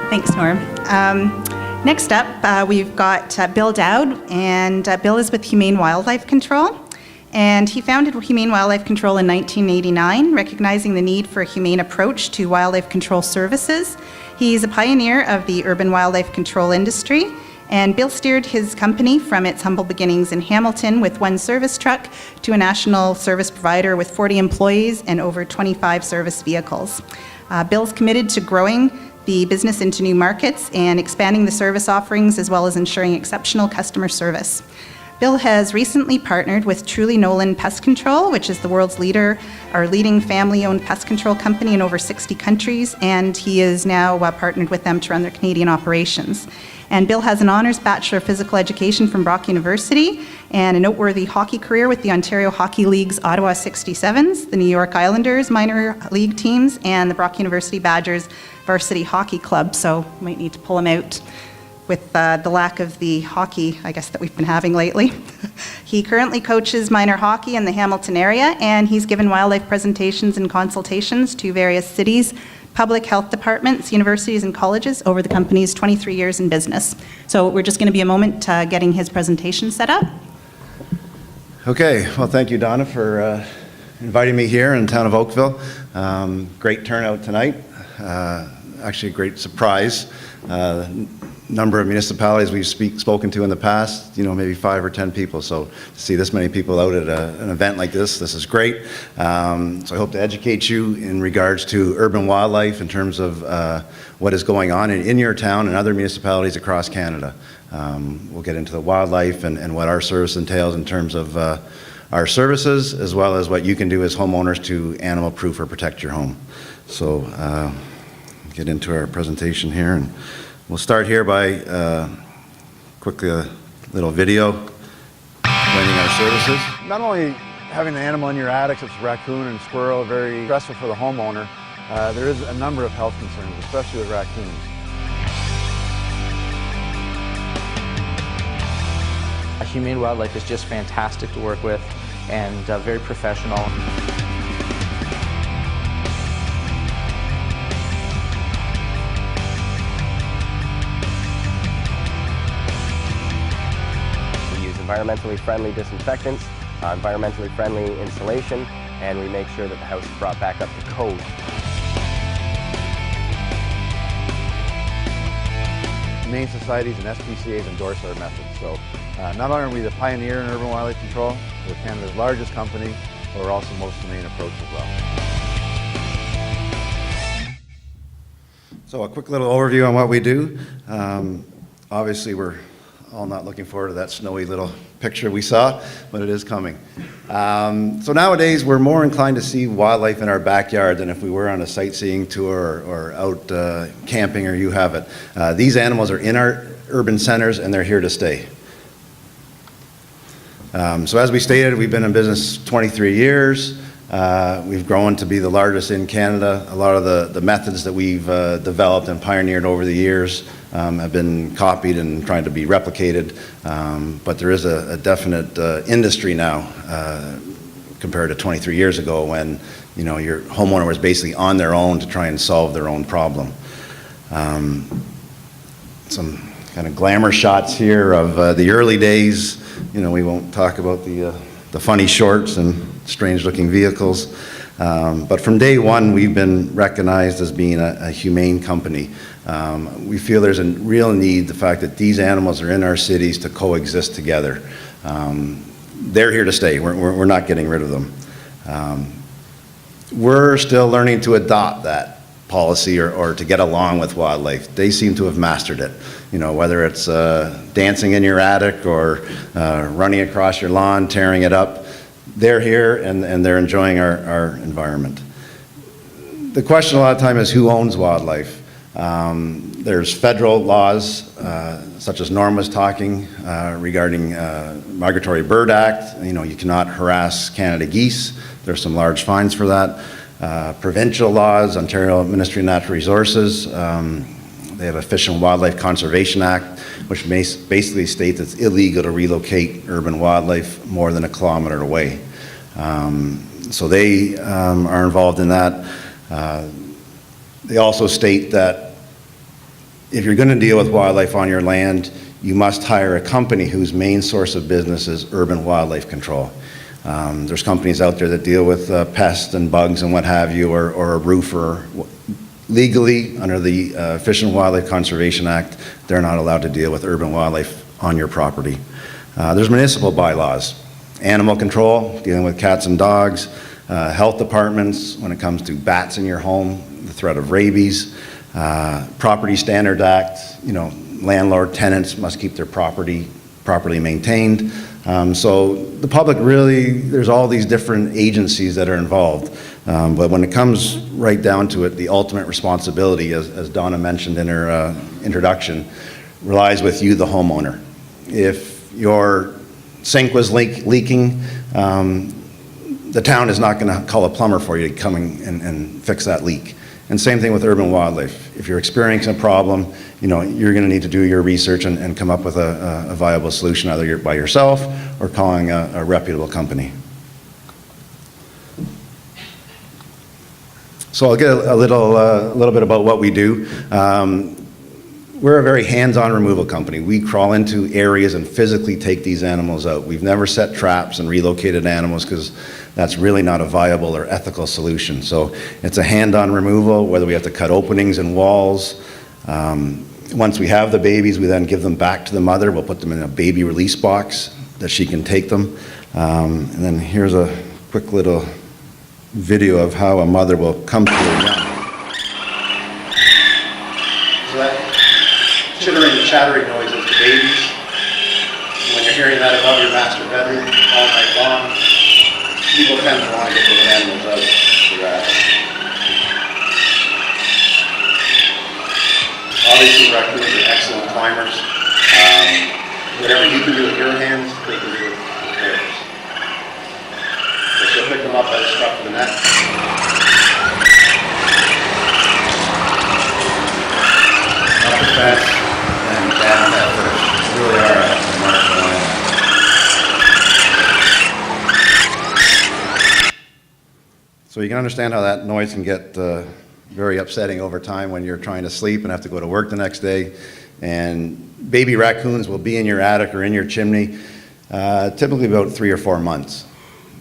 Thanks, Norm. Next up, we've got Bill Dowd, and Bill is with Humane Wildlife Control. And he founded Humane Wildlife Control in 1989, recognizing the need for a humane approach to wildlife control services. He's a pioneer of the urban wildlife control industry, and Bill steered his company from its humble beginnings in Hamilton with one service truck to a national service provider with 40 employees and over 25 service vehicles. Bill's committed to growing the business into new markets and expanding the service offerings, as well as ensuring exceptional customer service. Bill has recently partnered with Truly Nolan Pest Control, which is the world's leading family-owned pest control company in over 60 countries, and he is now partnered with them to run their Canadian operations. And Bill has an Honours Bachelor of Physical Education from Brock University and a noteworthy hockey career with the Ontario Hockey League's Ottawa 67s, the New York Islanders minor league teams, and the Brock University Badgers varsity hockey club, so we might need to pull him out with the lack of the hockey, I guess, that we've been having lately. He currently coaches minor hockey in the Hamilton area, and he's given wildlife presentations and consultations to various cities, public health departments, universities, and colleges over the company's 23 years in business. So we're just going to be a moment getting his presentation set up. Okay, well, thank you, Donna, for inviting me here in the town of Oakville. Great turnout tonight. Actually, a great surprise. Number of municipalities we've spoken to in the past, maybe 5 or 10 people. So to see this many people out at an event like this is great. So I hope to educate you in regards to urban wildlife in terms of what is going on in your town and other municipalities across Canada. We'll get into the wildlife and what our service entails in terms of our services, as well as what you can do as homeowners to animal-proof or protect your home. So get into our presentation here. And we'll start here by quickly a little video explaining our services. Not only having an animal in your attic, such as raccoon and squirrel, very stressful for the homeowner, there is a number of health concerns, especially with raccoons. Humane Wildlife is just fantastic to work with and very professional. Environmentally friendly disinfectants, environmentally friendly insulation, and we make sure that the house is brought back up to code. Humane societies and SPCAs endorse our methods. So not only are we the pioneer in urban wildlife control, we're Canada's largest company, but we're also most humane approach as well. So a quick little overview on what we do. Obviously, we're all not looking forward to that snowy little picture we saw, but it is coming. So nowadays, we're more inclined to see wildlife in our backyard than if we were on a sightseeing tour or out camping, or you have it. These animals are in our urban centers, and they're here to stay. So as we stated, we've been in business 23 years. We've grown to be the largest in Canada. A lot of the methods that we've developed and pioneered over the years have been copied and trying to be replicated, but there is a definite industry now compared to 23 years ago when your homeowner was basically on their own to try and solve their own problem. Some kind of glamour shots here of the early days. We won't talk about the funny shorts and strange looking vehicles, but from day one we've been recognized as being a humane company. We feel there's a real need, the fact that these animals are in our cities to coexist together. They're here to stay. We're not getting rid of them. We're still learning to adopt that policy or to get along with wildlife. They seem to have mastered it. Whether it's dancing in your attic or running across your lawn, tearing it up, they're here and they're enjoying our environment. The question a lot of time is who owns wildlife? There's federal laws, such as Norm was talking regarding Migratory Bird Act. You cannot harass Canada geese. There's some large fines for that. Provincial laws, Ontario Ministry of Natural Resources, they have a Fish and Wildlife Conservation Act, which basically states it's illegal to relocate urban wildlife more than 1 kilometer away. So they are involved in that. They also state that if you're going to deal with wildlife on your land, you must hire a company whose main source of business is urban wildlife control. There's companies out there that deal with pests and bugs and what have you, or a roofer. Legally, under the Fish and Wildlife Conservation Act, they're not allowed to deal with urban wildlife on your property. There's municipal bylaws. Animal control, dealing with cats and dogs. Health departments, when it comes to bats in your home, the threat of rabies. Property Standard Act, landlord tenants must keep their property properly maintained. So the public really, there's all these different agencies that are involved. But when it comes right down to it, the ultimate responsibility, as Donna mentioned in her introduction, relies with you, the homeowner. If your sink was leaking, the town is not going to call a plumber for you to come and fix that leak. And same thing with urban wildlife. If you're experiencing a problem, you're going to need to do your research and come up with a viable solution, either by yourself or calling a reputable company. So I'll get a little bit about what we do. We're a very hands-on removal company. We crawl into areas and physically take these animals out. We've never set traps and relocated animals because that's really not a viable or ethical solution. So it's a hand-on removal, whether we have to cut openings in walls. Once we have the babies, we then give them back to the mother. We'll put them in a baby release box that she can take them. And then here's a quick little video of how a mother will come to her young. So that chittering and chattering noise is the babies. And when you're hearing that above your master bedroom all night long, people tend to want to get those animals out to rats. Obviously, raccoons are excellent climbers. Whatever you can do with your hands, they can do with theirs. So she'll pick them up by the scruff of the neck. Up the fence and down that first. Really are a remarkable animal. So you can understand how that noise can get very upsetting over time when you're trying to sleep and have to go to work the next day. And baby raccoons will be in your attic or in your chimney typically about 3 or 4 months.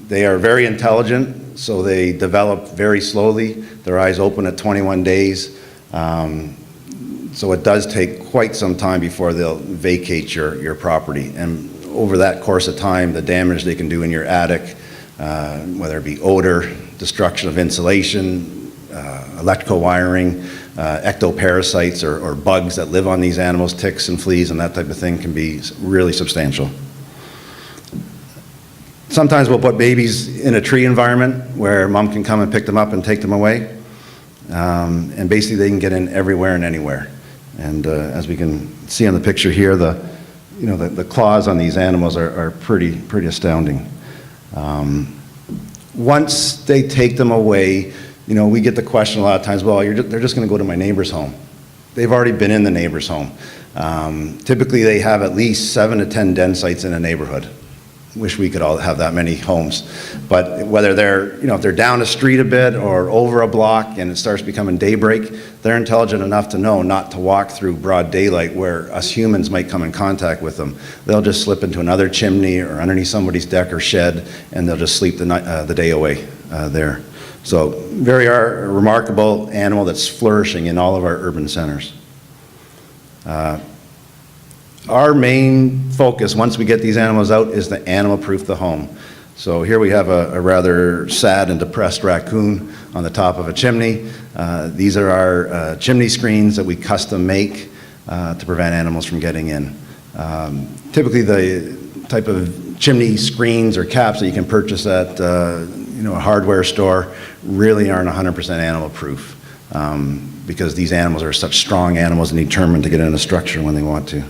They are very intelligent, so they develop very slowly. Their eyes open at 21 days. So it does take quite some time before they'll vacate your property. And over that course of time, the damage they can do in your attic, whether it be odor, destruction of insulation, electrical wiring, ectoparasites or bugs that live on these animals, ticks and fleas and that type of thing, can be really substantial. Sometimes we'll put babies in a tree environment where mom can come and pick them up and take them away. And basically they can get in everywhere and anywhere. And as we can see on the picture here, the claws on these animals are pretty astounding. Once they take them away, we get the question a lot of times, well, they're just going to go to my neighbor's home. They've already been in the neighbor's home. Typically, they have at least 7 to 10 den sites in a neighborhood. Wish we could all have that many homes. But whether they're, if they're down a street a bit or over a block and it starts becoming daybreak, they're intelligent enough to know not to walk through broad daylight where us humans might come in contact with them. They'll just slip into another chimney or underneath somebody's deck or shed, and they'll just sleep the day away there. So very remarkable animal that's flourishing in all of our urban centers. Our main focus, once we get these animals out, is to animal-proof the home. So here we have a rather sad and depressed raccoon on the top of a chimney. These are our chimney screens that we custom make to prevent animals from getting in. Typically the type of chimney screens or caps that you can purchase at a hardware store really aren't 100% animal-proof because these animals are such strong animals and determined to get in a structure when they want to.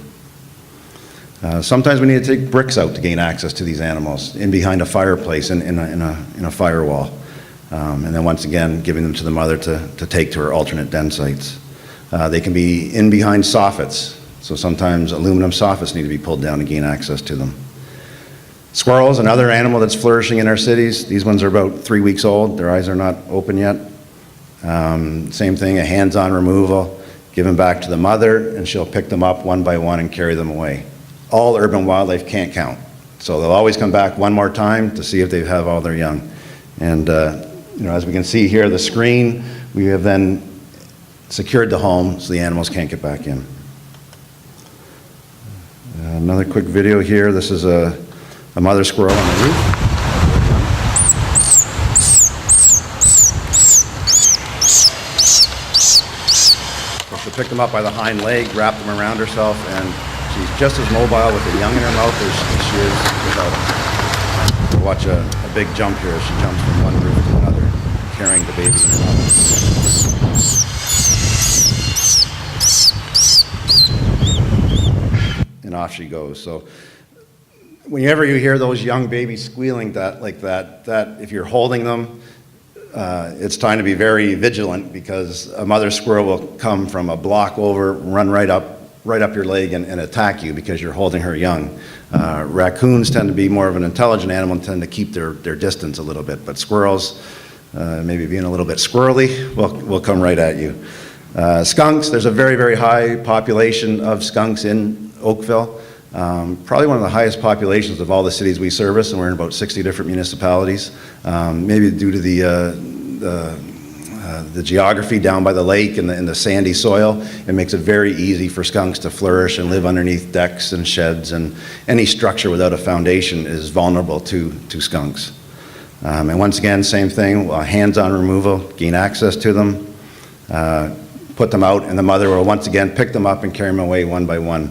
Sometimes we need to take bricks out to gain access to these animals, in behind a fireplace, in a firewall. And then once again, giving them to the mother to take to her alternate den sites. They can be in behind soffits, so sometimes aluminum soffits need to be pulled down to gain access to them. Squirrels, another animal that's flourishing in our cities. These ones are about 3 weeks old. Their eyes are not open yet. Same thing, a hands-on removal. give them back to the mother, and she'll pick them up one by one and carry them away. All urban wildlife can't count. So they'll always come back one more time to see if they have all their young. And as we can see here, the screen, we have then secured the home so the animals can't get back in. Another quick video here. This is a mother squirrel on the roof. She'll pick them up by the hind leg, wrap them around herself, and she's just as mobile with the young in her mouth as she is without them. We'll watch a big jump here as she jumps from one roof to another, carrying the baby in her mouth. And off she goes. So whenever you hear those young babies squealing like that if you're holding them, it's time to be very vigilant, because a mother squirrel will come from a block over, run right up your leg and attack you because you're holding her young. Raccoons tend to be more of an intelligent animal and tend to keep their distance a little bit, but squirrels, maybe being a little bit squirrely, will come right at you. Skunks, there's a very, very high population of skunks in Oakville. Probably one of the highest populations of all the cities we service, and we're in about 60 different municipalities. Maybe due to the geography down by the lake and the sandy soil, it makes it very easy for skunks to flourish and live underneath decks and sheds, and any structure without a foundation is vulnerable to skunks. And once again, same thing, hands-on removal, gain access to them, put them out, and the mother will once again pick them up and carry them away one by one.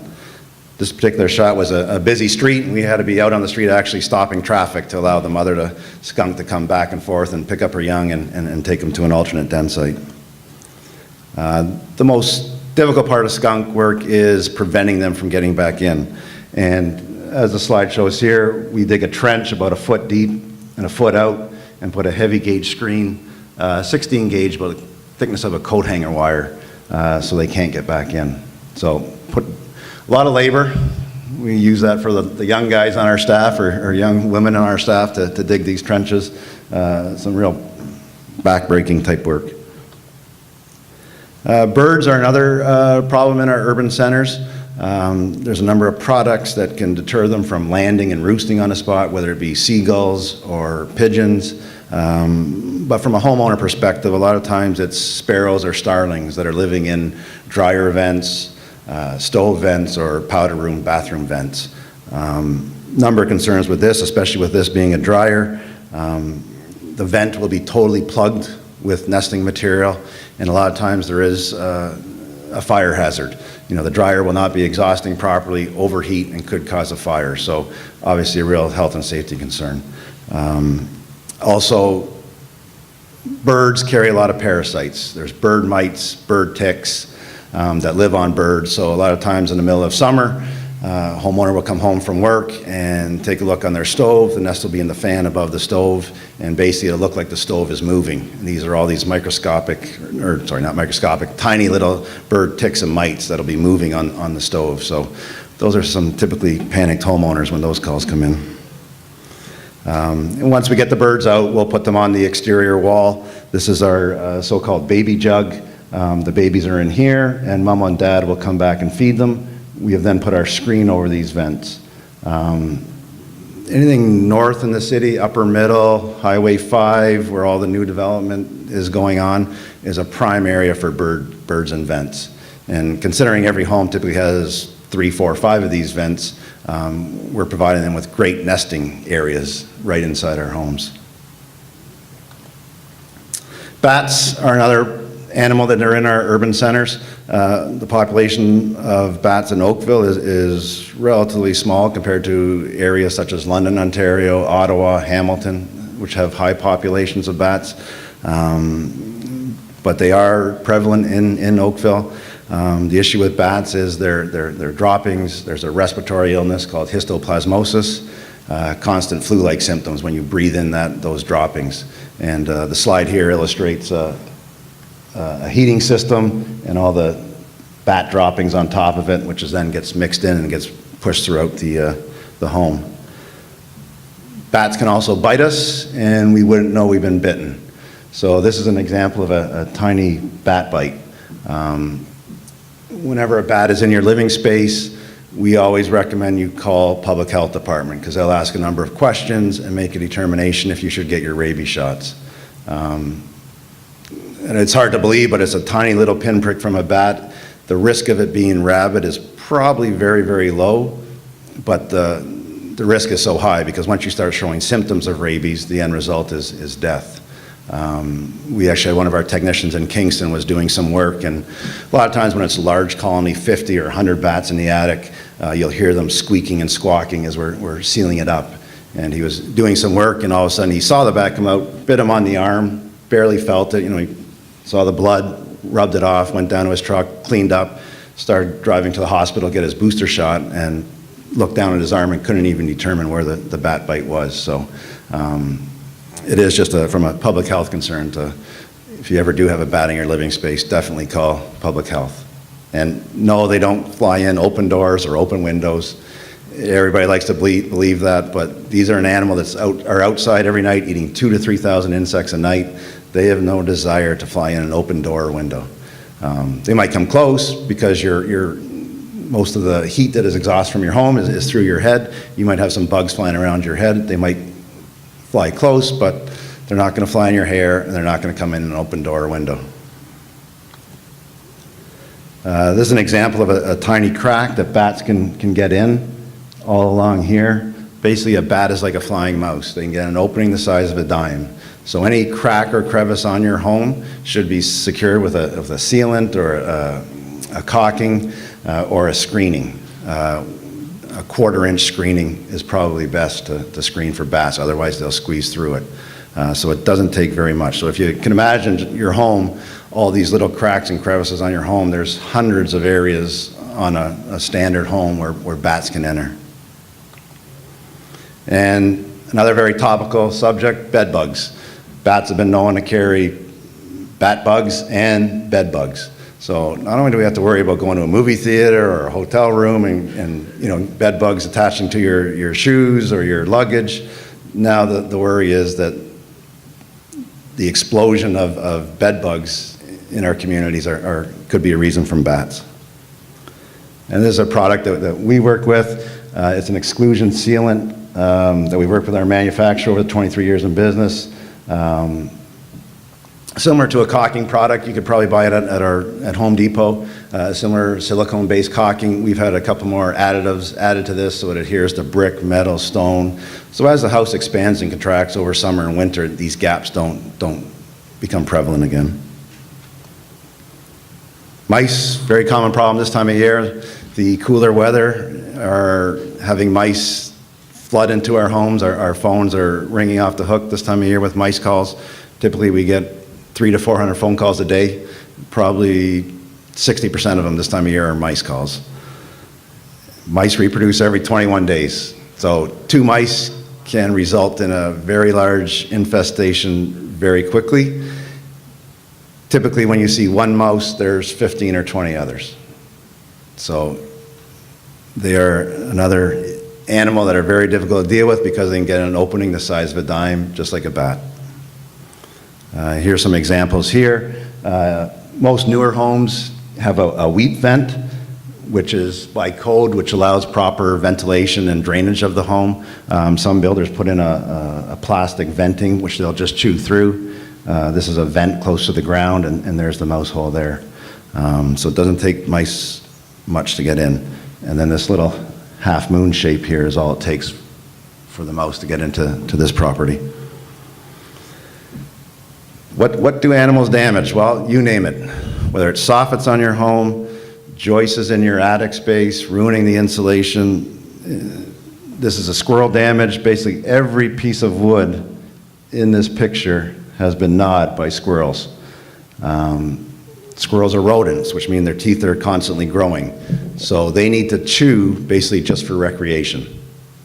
This particular shot was a busy street, and we had to be out on the street actually stopping traffic to allow the mother skunk to come back and forth and pick up her young and take them to an alternate den site. The most difficult part of skunk work is preventing them from getting back in. And as the slide shows here, we dig a trench about 1 foot deep and 1 foot out and put a heavy gauge screen, 16 gauge, about the thickness of a coat hanger wire, so they can't get back in. So put a lot of labor. We use that for the young guys on our staff or young women on our staff to dig these trenches. Some real back-breaking type work. Birds are another problem in our urban centers. There's a number of products that can deter them from landing and roosting on a spot, whether it be seagulls or pigeons. But from a homeowner perspective, a lot of times it's sparrows or starlings that are living in dryer vents, stove vents, or powder room, bathroom vents. Number of concerns with this, especially with this being a dryer. The vent will be totally plugged with nesting material, and a lot of times there is a fire hazard. The dryer will not be exhausting properly, overheat, and could cause a fire. So obviously a real health and safety concern. Also, birds carry a lot of parasites. There's bird mites, bird ticks, that live on birds. So a lot of times in the middle of summer, a homeowner will come home from work and take a look on their stove. The nest will be in the fan above the stove, and basically it'll look like the stove is moving. And these are all these microscopic, or sorry, not microscopic, tiny little bird ticks and mites that'll be moving on the stove. So those are some typically panicked homeowners when those calls come in. And once we get the birds out, we'll put them on the exterior wall. This is our so-called baby jug. The babies are in here, and mom and dad will come back and feed them. We have then put our screen over these vents. Anything north in the city, upper middle, Highway 5, where all the new development is going on, is a prime area for birds and vents. And considering every home typically has 3, 4, 5 of these vents, we're providing them with great nesting areas right inside our homes. Bats are another animal that are in our urban centers. The population of bats in Oakville is relatively small compared to areas such as London, Ontario, Ottawa, Hamilton, which have high populations of bats. But they are prevalent in Oakville. The issue with bats is their droppings. There's a respiratory illness called histoplasmosis, constant flu-like symptoms when you breathe in those droppings. And the slide here illustrates a heating system and all the bat droppings on top of it, which then gets mixed in and gets pushed throughout the home. Bats can also bite us, and we wouldn't know we've been bitten. So this is an example of a tiny bat bite. whenever a bat is in your living space, we always recommend you call Public Health Department because they'll ask a number of questions and make a determination if you should get your rabies shots. And it's hard to believe, but it's a tiny little pinprick from a bat. The risk of it being rabid is probably very, very low, but the risk is so high because once you start showing symptoms of rabies, the end result is death. We actually had one of our technicians in Kingston was doing some work, and a lot of times when it's a large colony, 50 or 100 bats in the attic, you'll hear them squeaking and squawking as we're sealing it up. And he was doing some work, and all of a sudden he saw the bat come out, bit him on the arm, barely felt it. He saw the blood, rubbed it off, went down to his truck, cleaned up, started driving to the hospital, get his booster shot, and looked down at his arm and couldn't even determine where the bat bite was. So it is just from a public health concern if you ever do have a bat in your living space, definitely call public health. And no, they don't fly in open doors or open windows. Everybody likes to believe that, but these are an animal that's outside every night eating 2,000 to 3,000 insects a night. They have no desire to fly in an open door or window. They might come close because most of the heat that is exhaust from your home is through your head. You might have some bugs flying around your head. They might fly close, but they're not going to fly in your hair, and they're not going to come in an open door or window. This is an example of a tiny crack that bats can get in all along here. Basically, a bat is like a flying mouse. They can get an opening the size of a dime. So any crack or crevice on your home should be secured with a sealant or a caulking or a screening. A 1/4-inch screening is probably best to screen for bats, otherwise they'll squeeze through it. So it doesn't take very much. So if you can imagine your home, all these little cracks and crevices on your home, there's hundreds of areas on a standard home where bats can enter. And another very topical subject, bed bugs. Bats have been known to carry bat bugs and bed bugs. So not only do we have to worry about going to a movie theater or a hotel room and bed bugs attaching to your shoes or your luggage, now the worry is that the explosion of bed bugs in our communities could be a reason from bats. And this is a product that we work with. It's an exclusion sealant that we worked with our manufacturer over the 23 years in business. Similar to a caulking product, you could probably buy it at Home Depot. Similar silicone-based caulking. We've had a couple more additives added to this so it adheres to brick, metal, stone. So as the house expands and contracts over summer and winter, these gaps don't become prevalent again. Mice, very common problem this time of year. The cooler weather are having mice flood into our homes. Our phones are ringing off the hook this time of year with mice calls. Typically we get 300 to 400 phone calls a day. Probably 60% of them this time of year are mice calls. Mice reproduce every 21 days. So 2 mice can result in a very large infestation very quickly. Typically when you see 1 mouse, there's 15 or 20 others. So they are another animal that are very difficult to deal with because they can get an opening the size of a dime, just like a bat. Here's some examples here. Most newer homes have a weep vent, which is by code, which allows proper ventilation and drainage of the home. Some builders put in a plastic venting, which they'll just chew through. This is a vent close to the ground, and there's the mouse hole there. So it doesn't take mice much to get in. And then this little half moon shape here is all it takes for the mouse to get into this property. What do animals damage? Well, you name it. Whether it's soffits on your home, joists in your attic space, ruining the insulation. This is a squirrel damage. Basically every piece of wood in this picture has been gnawed by squirrels. Squirrels are rodents, which mean their teeth are constantly growing. So they need to chew basically just for recreation.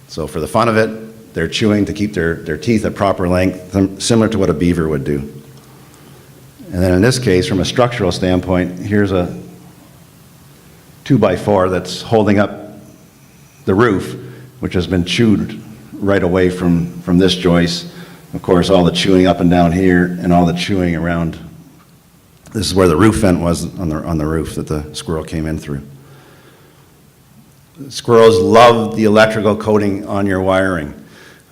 So for the fun of it, they're chewing to keep their teeth at proper length, similar to what a beaver would do. And then in this case, from a structural standpoint, here's a 2x4 that's holding up the roof, which has been chewed right away from this joist. Of course, all the chewing up and down here and all the chewing around This is where the roof vent was on the roof that the squirrel came in through. Squirrels love the electrical coating on your wiring.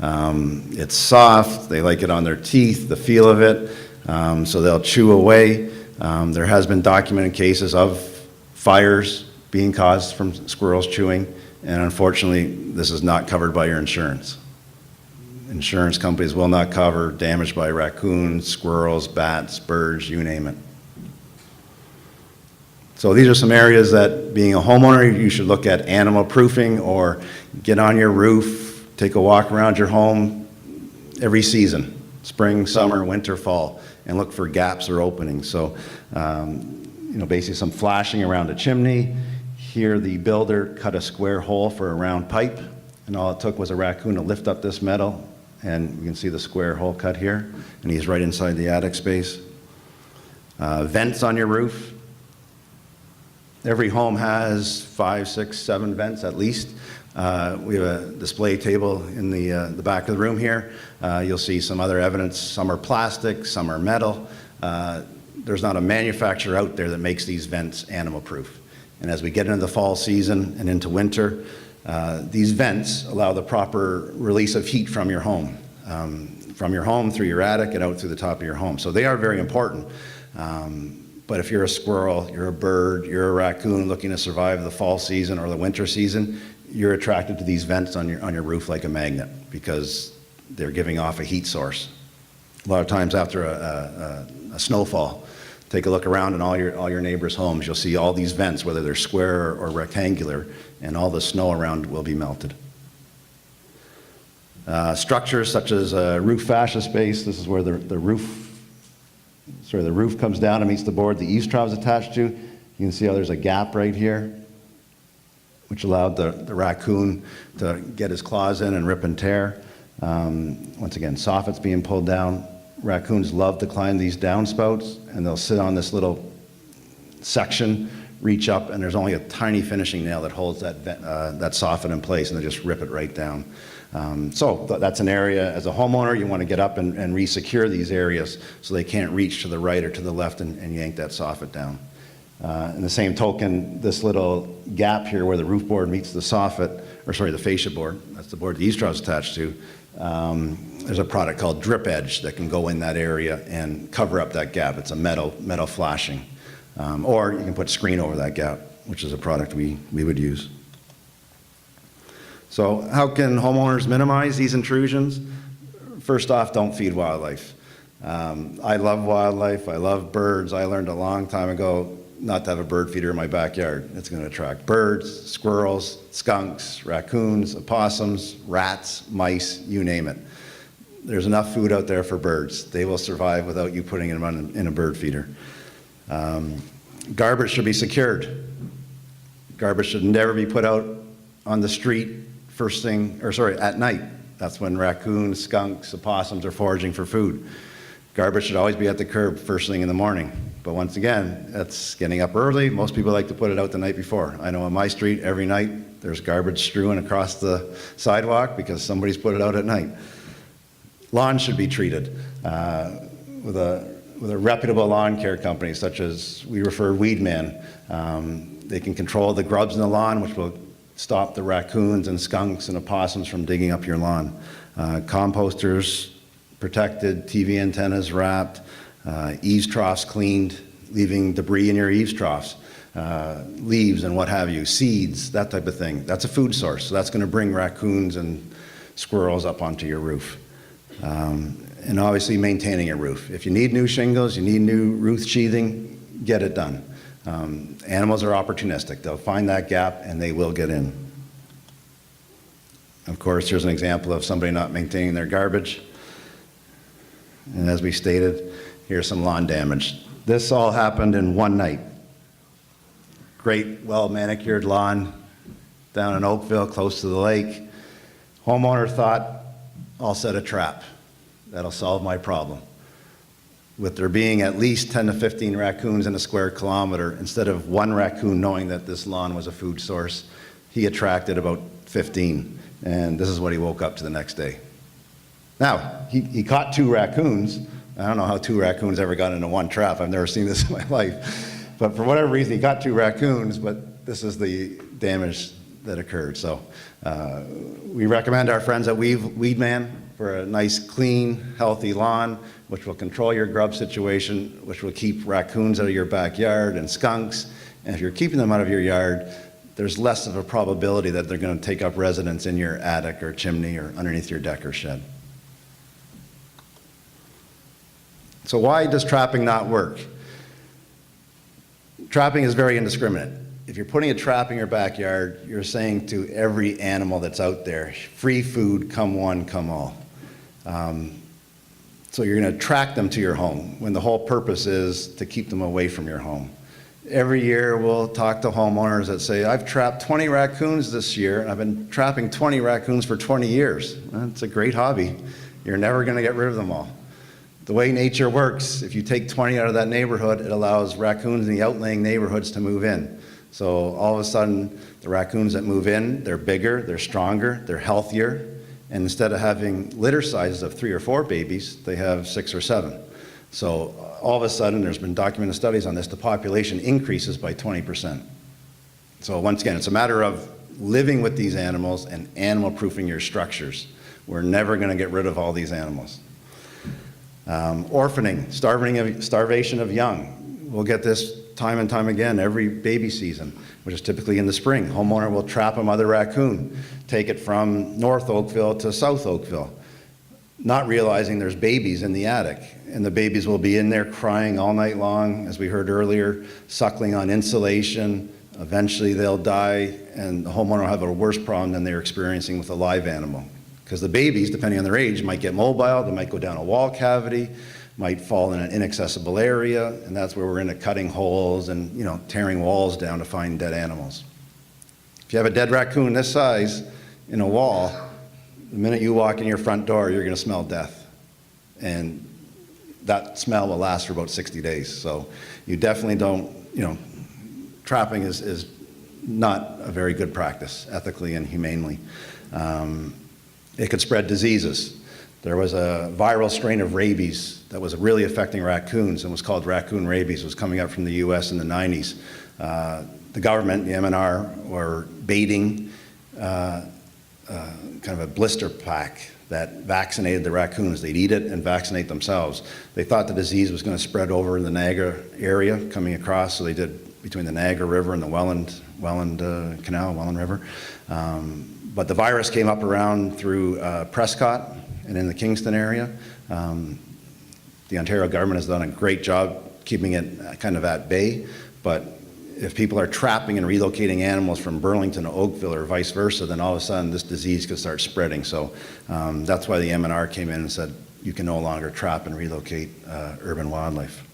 It's soft, they like it on their teeth, the feel of it, so they'll chew away. There has been documented cases of fires being caused from squirrels chewing, and unfortunately, this is not covered by your insurance. Insurance companies will not cover damage by raccoons, squirrels, bats, birds, you name it. So these are some areas that, being a homeowner, you should look at animal proofing or get on your roof, take a walk around your home every season, spring, summer, winter, fall, and look for gaps or openings. So, basically some flashing around a chimney. Here the builder cut a square hole for a round pipe, and all it took was a raccoon to lift up this metal, and you can see the square hole cut here, and he's right inside the attic space. Vents on your roof. Every home has 5, 6, 7 vents at least. We have a display table in the back of the room here. You'll see some other evidence. Some are plastic, some are metal. There's not a manufacturer out there that makes these vents animal-proof. And as we get into the fall season and into winter, these vents allow the proper release of heat from your home through your attic and out through the top of your home. So they are very important. But if you're a squirrel, you're a bird, you're a raccoon looking to survive the fall season or the winter season, you're attracted to these vents on your roof like a magnet because they're giving off a heat source. A lot of times after a snowfall, take a look around in all your neighbors' homes, you'll see all these vents, whether they're square or rectangular, and all the snow around will be melted. Structures such as roof fascia space, this is where the roof comes down and meets the board the eaves trough is attached to. You can see how there's a gap right here, which allowed the raccoon to get his claws in and rip and tear. Once again, soffits being pulled down. Raccoons love to climb these downspouts, and they'll sit on this little section, reach up, and there's only a tiny finishing nail that holds that soffit in place, and they just rip it right down. So that's an area, as a homeowner, you want to get up and re-secure these areas so they can't reach to the right or to the left and yank that soffit down. In the same token, this little gap here where the roof board meets the soffit, the fascia board, that's the board the eaves trough is attached to, there's a product called Drip Edge that can go in that area and cover up that gap. It's a metal flashing. Or you can put screen over that gap, which is a product we would use. So how can homeowners minimize these intrusions? First off, don't feed wildlife. I love wildlife, I love birds. I learned a long time ago not to have a bird feeder in my backyard. It's going to attract birds, squirrels, skunks, raccoons, opossums, rats, mice, you name it. There's enough food out there for birds. They will survive without you putting them in a bird feeder. Garbage should be secured. Garbage should never be put out on the street at night. That's when raccoons, skunks, opossums are foraging for food. Garbage should always be at the curb first thing in the morning. But once again, that's getting up early. Most people like to put it out the night before. I know on my street, every night, there's garbage strewn across the sidewalk because somebody's put it out at night. Lawns should be treated with a reputable lawn care company, such as we refer Weed Man. They can control the grubs in the lawn, which will stop the raccoons and skunks and opossums from digging up your lawn. Composters protected, TV antennas wrapped, eaves troughs cleaned, leaving debris in your eaves troughs, leaves and what have you, seeds, that type of thing. That's a food source, so that's going to bring raccoons and squirrels up onto your roof. And obviously maintaining a roof. If you need new shingles, you need new roof sheathing, get it done. Animals are opportunistic. They'll find that gap and they will get in. Of course, here's an example of somebody not maintaining their garbage. And as we stated, here's some lawn damage. This all happened in one night. Great, well-manicured lawn down in Oakville, close to the lake. Homeowner thought, I'll set a trap. That'll solve my problem. With there being at least 10 to 15 raccoons in a square kilometer, instead of one raccoon knowing that this lawn was a food source, he attracted about 15. And this is what he woke up to the next day. Now, he caught 2 raccoons, I don't know how 2 raccoons ever got into one trap. I've never seen this in my life. But for whatever reason, he got 2 raccoons, but this is the damage that occurred. So we recommend our friends at Weedman for a nice, clean, healthy lawn, which will control your grub situation, which will keep raccoons out of your backyard and skunks. And if you're keeping them out of your yard, there's less of a probability that they're going to take up residence in your attic or chimney or underneath your deck or shed. So why does trapping not work? Trapping is very indiscriminate. If you're putting a trap in your backyard, you're saying to every animal that's out there, free food, come one, come all. So you're going to attract them to your home when the whole purpose is to keep them away from your home. Every year we'll talk to homeowners that say, I've trapped 20 raccoons this year, and I've been trapping 20 raccoons for 20 years. That's a great hobby. You're never going to get rid of them all. The way nature works, if you take 20 out of that neighborhood, it allows raccoons in the outlying neighborhoods to move in. So all of a sudden, the raccoons that move in, they're bigger, they're stronger, they're healthier, and instead of having litter sizes of 3 or 4 babies, they have 6 or 7. So all of a sudden, there's been documented studies on this, the population increases by 20%. So once again, it's a matter of living with these animals and animal-proofing your structures. We're never going to get rid of all these animals. Orphaning, starvation of young. We'll get this time and time again every baby season, which is typically in the spring. Homeowner will trap a mother raccoon, take it from North Oakville to South Oakville, not realizing there's babies in the attic. And the babies will be in there crying all night long, as we heard earlier, suckling on insulation. Eventually they'll die, and the homeowner will have a worse problem than they're experiencing with a live animal. Because the babies, depending on their age, might get mobile, they might go down a wall cavity, might fall in an inaccessible area, and that's where we're into cutting holes and tearing walls down to find dead animals. If you have a dead raccoon this size in a wall, the minute you walk in your front door, you're going to smell death. And that smell will last for about 60 days. So you definitely don't, trapping is not a very good practice, ethically and humanely. It could spread diseases. There was a viral strain of rabies that was really affecting raccoons and was called raccoon rabies. It was coming up from the US in the 90s. The government, the MNR, were baiting kind of a blister pack that vaccinated the raccoons. They'd eat it and vaccinate themselves. They thought the disease was going to spread over in the Niagara area coming across, so they did between the Niagara River and the Welland River. But the virus came up around through Prescott and in the Kingston area. The Ontario government has done a great job keeping it kind of at bay, but if people are trapping and relocating animals from Burlington to Oakville or vice versa, then all of a sudden this disease could start spreading. So that's why the MNR came in and said you can no longer trap and relocate urban wildlife.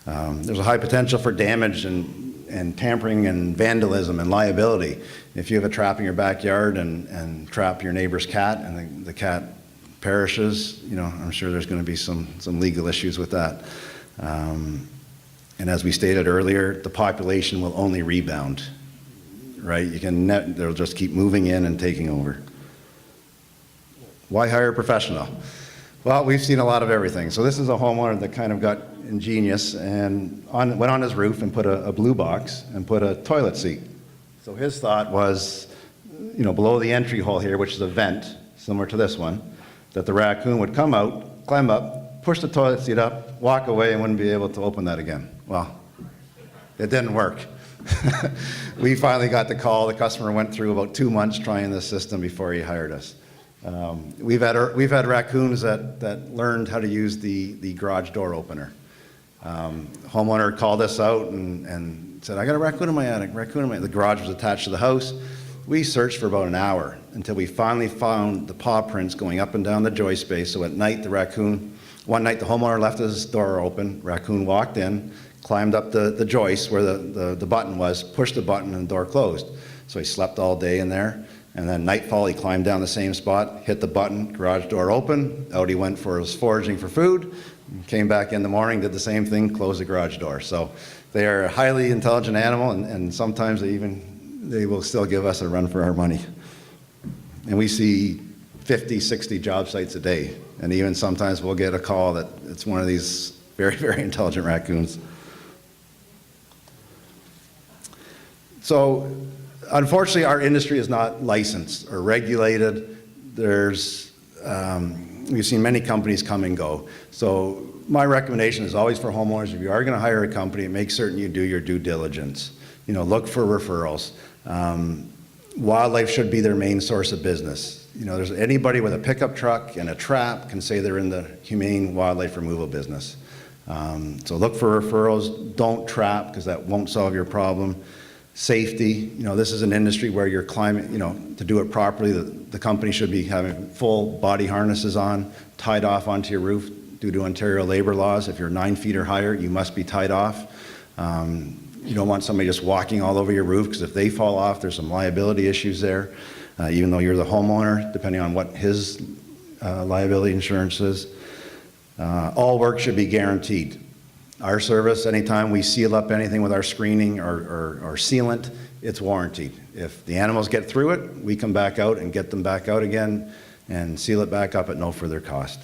There's a high potential for damage and tampering and vandalism and liability. If you have a trap in your backyard and trap your neighbor's cat and the cat perishes, I'm sure there's going to be some legal issues with that. And as we stated earlier, the population will only rebound, right? They'll just keep moving in and taking over. Why hire a professional? Well, we've seen a lot of everything. So this is a homeowner that kind of got ingenious and went on his roof and put a blue box and put a toilet seat. So his thought was, below the entry hole here, which is a vent, similar to this one, that the raccoon would come out, climb up, push the toilet seat up, walk away, and wouldn't be able to open that again. Well, it didn't work. We finally got the call. The customer went through about 2 months trying this system before he hired us. We've had raccoons that learned how to use the garage door opener. Homeowner called us out and said, I got a raccoon in my attic, The garage was attached to the house. We searched for about an hour until we finally found the paw prints going up and down the joist space. So at night, one night the homeowner left his door open, raccoon walked in, climbed up the joist where the button was, pushed the button, and the door closed. So he slept all day in there. And then nightfall, he climbed down the same spot, hit the button, garage door open, out he went for his foraging for food, came back in the morning, did the same thing, closed the garage door. So they are a highly intelligent animal, and sometimes they will still give us a run for our money. And we see 50, 60 job sites a day. And even sometimes we'll get a call that it's one of these very, very intelligent raccoons. So unfortunately, our industry is not licensed or regulated. We've seen many companies come and go. So my recommendation is always for homeowners, if you are going to hire a company, make certain you do your due diligence. You know, look for referrals. Wildlife should be their main source of business. You know, there's anybody with a pickup truck and a trap can say they're in the humane wildlife removal business. So look for referrals. Don't trap, because that won't solve your problem. Safety, you know, this is an industry where your climate, you know, to do it properly, the company should be having full body harnesses on, tied off onto your roof due to Ontario labor laws. If you're 9 feet or higher, you must be tied off. You don't want somebody just walking all over your roof, because if they fall off, there's some liability issues there, even though you're the homeowner, depending on what his liability insurance is. All work should be guaranteed. Our service, anytime we seal up anything with our screening or sealant, it's warranted. If the animals get through it, we come back out and get them back out again and seal it back up at no further cost.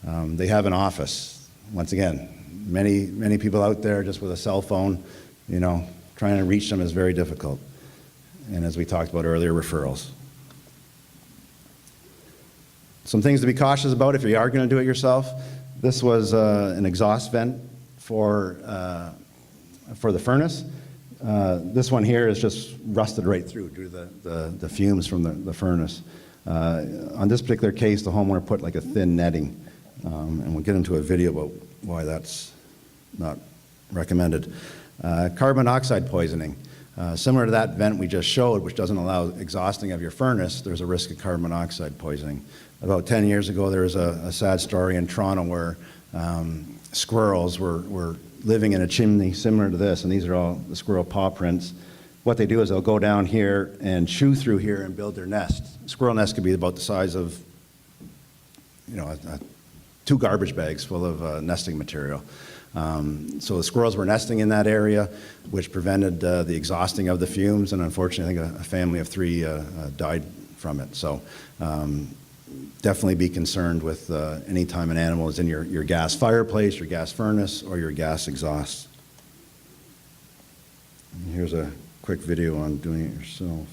They have an office. Once again, many people out there just with a cell phone, you know, trying to reach them is very difficult. And as we talked about earlier, referrals. Some things to be cautious about if you are going to do it yourself. This was an exhaust vent for the furnace. This one here is just rusted right through due to the fumes from the furnace. On this particular case, the homeowner put like a thin netting, and we'll get into a video about why that's not recommended. Carbon monoxide poisoning. Similar to that vent we just showed, which doesn't allow exhausting of your furnace, there's a risk of carbon monoxide poisoning. About 10 years ago, there was a sad story in Toronto where squirrels were living in a chimney similar to this, and these are all the squirrel paw prints. What they do is they'll go down here and chew through here and build their nest. Squirrel nest could be about the size of, you know, 2 garbage bags full of nesting material. So the squirrels were nesting in that area, which prevented the exhausting of the fumes, and unfortunately, I think a family of 3 died from it. So definitely be concerned with any time an animal is in your gas fireplace, your gas furnace, or your gas exhaust. And here's a quick video on doing it yourself.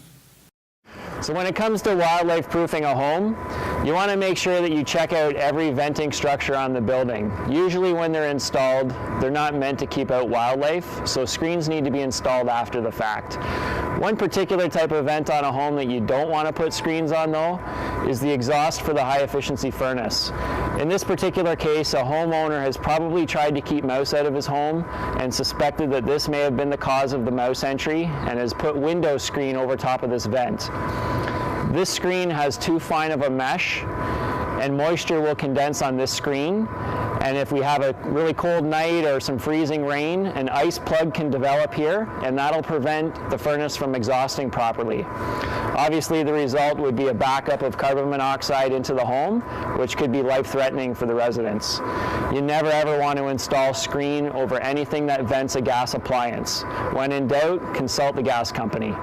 So when it comes to wildlife proofing a home, you want to make sure that you check out every venting structure on the building. Usually when they're installed, they're not meant to keep out wildlife, so screens need to be installed after the fact. One particular type of vent on a home that you don't want to put screens on, though, is the exhaust for the high-efficiency furnace. In this particular case, a homeowner has probably tried to keep mouse out of his home and suspected that this may have been the cause of the mouse entry and has put window screen over top of this vent. This screen has too fine of a mesh, and moisture will condense on this screen. And if we have a really cold night or some freezing rain, an ice plug can develop here, and that'll prevent the furnace from exhausting properly. Obviously, the result would be a backup of carbon monoxide into the home, which could be life-threatening for the residents. You never ever want to install screen over anything that vents a gas appliance. When in doubt, consult the gas company.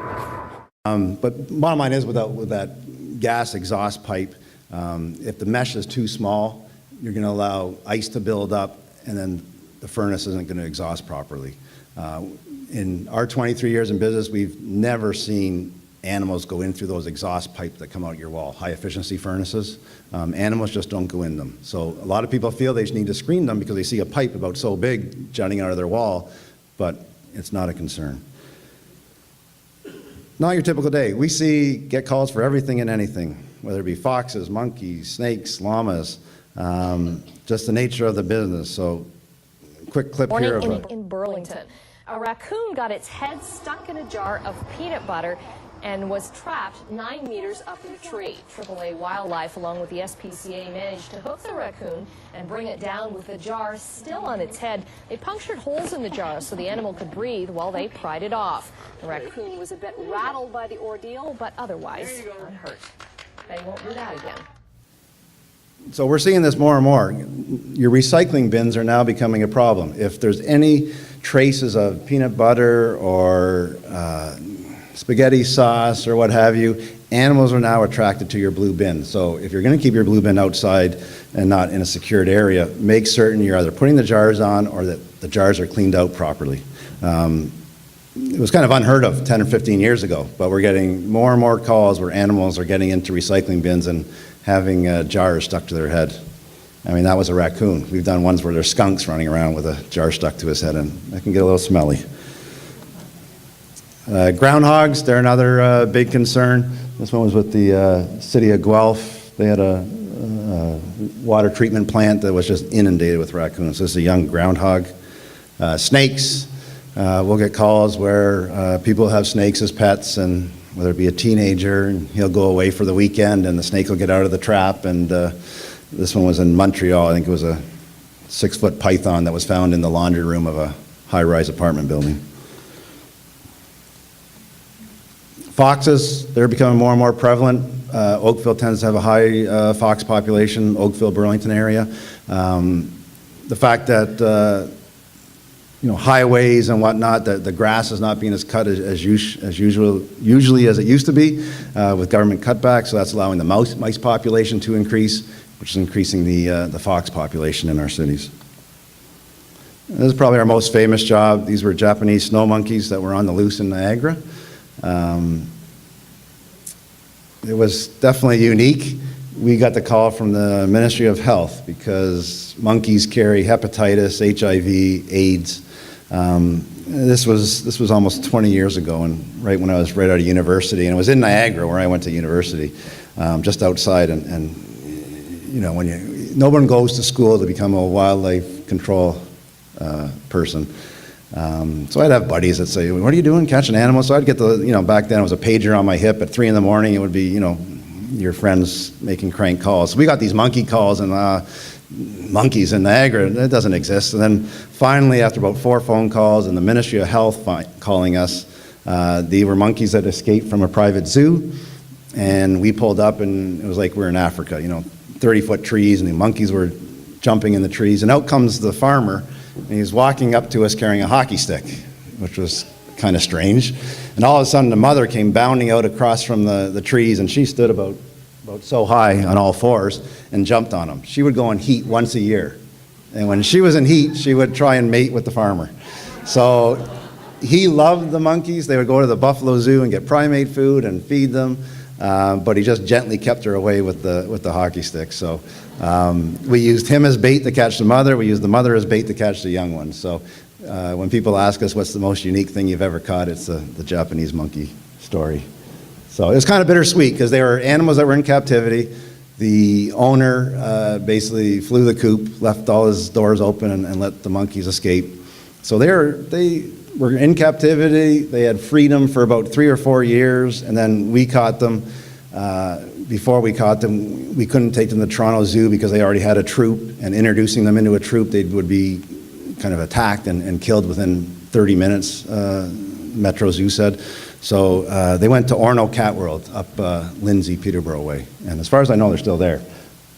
But bottom line is, with that gas exhaust pipe, if the mesh is too small, you're going to allow ice to build up, and then the furnace isn't going to exhaust properly. In our 23 years in business, we've never seen animals go in through those exhaust pipes that come out your wall, high-efficiency furnaces. Animals just don't go in them. So a lot of people feel they just need to screen them because they see a pipe about so big jutting out of their wall, but it's not a concern. Not your typical day. We get calls for everything and anything, whether it be foxes, monkeys, snakes, llamas, just the nature of the business. So quick clip here of in Burlington. A raccoon got its head stuck in a jar of peanut butter and was trapped 9 meters up in a tree. AAA Wildlife, along with the SPCA, managed to hook the raccoon and bring it down with the jar still on its head. They punctured holes in the jar so the animal could breathe while they pried it off. The raccoon was a bit rattled by the ordeal, but otherwise unhurt. They won't do that again. So we're seeing this more and more. Your recycling bins are now becoming a problem. If there's any traces of peanut butter or spaghetti sauce or what have you animals are now attracted to your blue bin. So if you're going to keep your blue bin outside and not in a secured area, make certain you're either putting the jars on or that the jars are cleaned out properly. It was kind of unheard of 10 or 15 years ago, but we're getting more and more calls where animals are getting into recycling bins and having jars stuck to their head. I mean, that was a raccoon. We've done ones where there's skunks running around with a jar stuck to his head, and that can get a little smelly. Groundhogs, they're another big concern. This one was with the city of Guelph. They had a water treatment plant that was just inundated with raccoons. This is a young groundhog. Snakes, we'll get calls where people have snakes as pets, and whether it be a teenager, and he'll go away for the weekend and the snake will get out of the trap. And this one was in Montreal. I think it was a 6-foot python that was found in the laundry room of a high-rise apartment building. Foxes, they're becoming more and more prevalent. Oakville tends to have a high fox population, Oakville, Burlington area. The fact that highways and whatnot, the grass is not being as cut usually as it used to be with government cutbacks, so that's allowing the mice population to increase, which is increasing the fox population in our cities. This is probably our most famous job. These were Japanese snow monkeys that were on the loose in Niagara. It was definitely unique. We got the call from the Ministry of Health because monkeys carry hepatitis, HIV, AIDS. This was almost 20 years ago, and right when I was right out of university, and it was in Niagara where I went to university, just outside. And when no one goes to school to become a wildlife control person. So I'd have buddies that say, "What are you doing, catching animals?" So I'd get back then it was a pager on my hip at 3 in the morning. It would be, your friends making crank calls. So we got these monkey calls, and monkeys in Niagara, that doesn't exist. And then finally, after about 4 phone calls and the Ministry of Health calling us, they were monkeys that escaped from a private zoo. And we pulled up, and it was like we're in Africa, 30-foot trees, and the monkeys were jumping in the trees. And out comes the farmer, and he's walking up to us carrying a hockey stick, which was kind of strange. And all of a sudden, the mother came bounding out across from the trees, and she stood about so high on all fours and jumped on him. She would go in heat once a year. And when she was in heat, she would try and mate with the farmer. So he loved the monkeys. They would go to the Buffalo Zoo and get primate food and feed them. But he just gently kept her away with the hockey stick. So we used him as bait to catch the mother. We used the mother as bait to catch the young ones. So when people ask us what's the most unique thing you've ever caught, it's the Japanese monkey story. So it was kind of bittersweet because they were animals that were in captivity. The owner basically flew the coop, left all his doors open, and let the monkeys escape. So they were in captivity. They had freedom for about 3 or 4 years, and then we caught them. Before we caught them, we couldn't take them to Toronto Zoo because they already had a troop, and introducing them into a troop, they would be kind of attacked and killed within 30 minutes, Metro Zoo said. So they went to Orono Cat World up Lindsay, Peterborough way, and as far as I know, they're still there.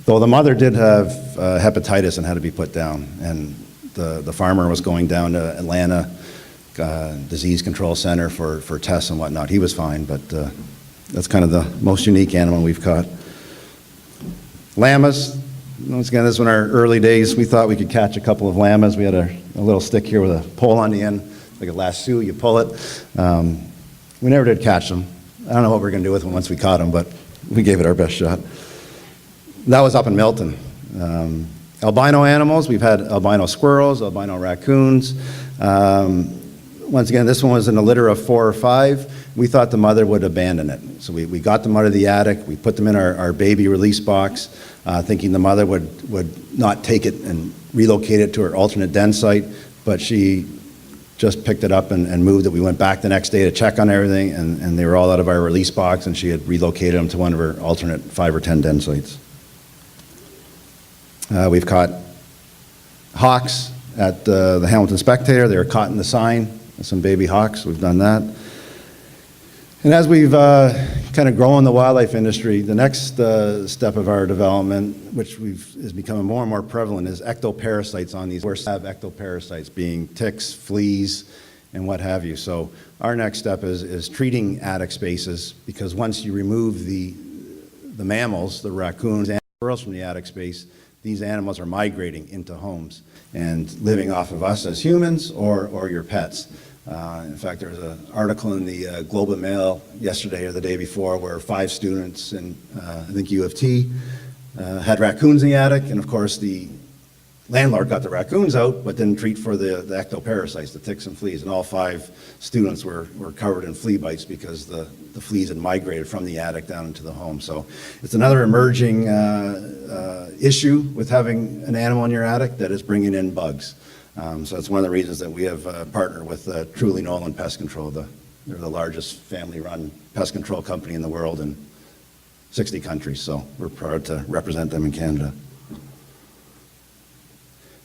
Though the mother did have hepatitis and had to be put down, and the farmer was going down to Atlanta Disease Control Center for tests and whatnot. He was fine, but that's kind of the most unique animal we've caught. Llamas, once again, this was in our early days. We thought we could catch a couple of llamas. We had a little stick here with a pole on the end, like a lasso, you pull it. We never did catch them. I don't know what we're going to do with them once we caught them, but we gave it our best shot. That was up in Milton. Albino animals, we've had albino squirrels, albino raccoons. Once again, this one was in a litter of 4 or 5. We thought the mother would abandon it. So we got them out of the attic, we put them in our baby release box, thinking the mother would not take it and relocate it to her alternate den site, but she just picked it up and moved it. We went back the next day to check on everything, and they were all out of our release box, and she had relocated them to one of her alternate 5 or 10 den sites. We've caught hawks at the Hamilton Spectator. They were caught in the sign, some baby hawks. We've done that. And as we've kind of grown the wildlife industry, the next step of our development, which is becoming more and more prevalent, is ectoparasites on these. We have ectoparasites being ticks, fleas, and what have you. So our next step is treating attic spaces, because once you remove the mammals, the raccoons, and squirrels from the attic space, these animals are migrating into homes and living off of us as humans or your pets. In fact, there was an article in the Globe and Mail yesterday or the day before where 5 students in, I think, U of T had raccoons in the attic, and of course the landlord got the raccoons out but didn't treat for the ectoparasites, the ticks and fleas, and all 5 students were covered in flea bites because the fleas had migrated from the attic down into the home. So it's another emerging issue with having an animal in your attic that is bringing in bugs. So it's one of the reasons that we have partnered with Truly Nolan Pest Control. They're the largest family-run pest control company in the world in 60 countries, so we're proud to represent them in Canada.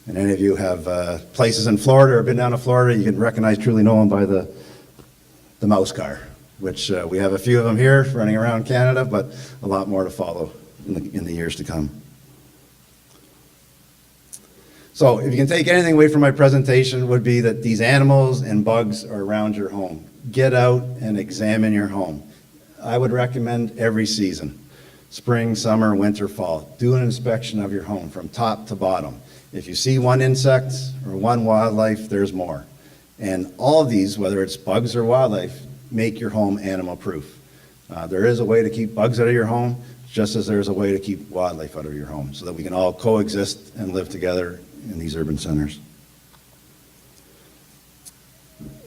And any of you have places in Florida or been down to Florida, you can recognize Truly Nolan by the mouse car, which we have a few of them here running around Canada, but a lot more to follow in the years to come. So if you can take anything away from my presentation, would be that these animals and bugs are around your home. Get out and examine your home. I would recommend every season, spring, summer, winter, fall. Do an inspection of your home from top to bottom. If you see one insect or one wildlife, there's more. And all of these, whether it's bugs or wildlife, make your home animal proof. There is a way to keep bugs out of your home, just as there's a way to keep wildlife out of your home, so that we can all coexist and live together in these urban centers.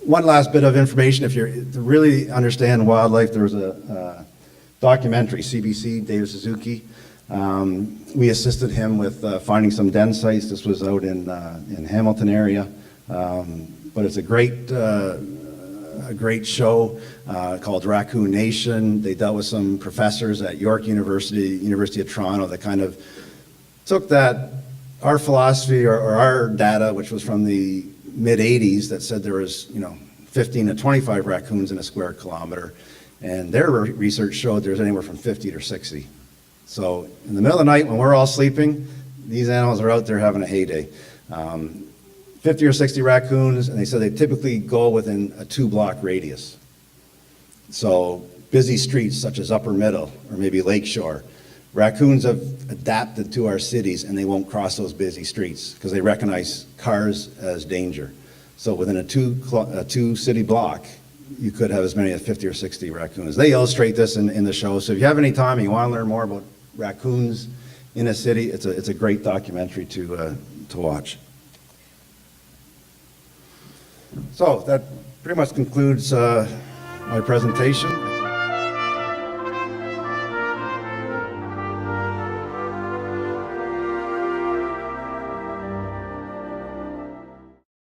One last bit of information, if you're to really understand wildlife, there was a documentary, CBC, David Suzuki. We assisted him with finding some den sites. This was out in Hamilton area, but it's a great show called Raccoon Nation. They dealt with some professors at York University, University of Toronto, that kind of took our philosophy or our data, which was from the mid-'80s, that said there was 15 to 25 raccoons in a square kilometer, and their research showed there's anywhere from 50 to 60. So in the middle of the night when we're all sleeping, these animals are out there having a heyday. 50 or 60 raccoons, and they said they typically go within a 2-block radius. So busy streets such as Upper Middle or maybe Lakeshore, raccoons have adapted to our cities, and they won't cross those busy streets because they recognize cars as danger. So within a 2-city block, you could have as many as 50 or 60 raccoons. They illustrate this in the show. So if you have any time and you want to learn more about raccoons in a city, it's a great documentary to watch. So that pretty much concludes my presentation.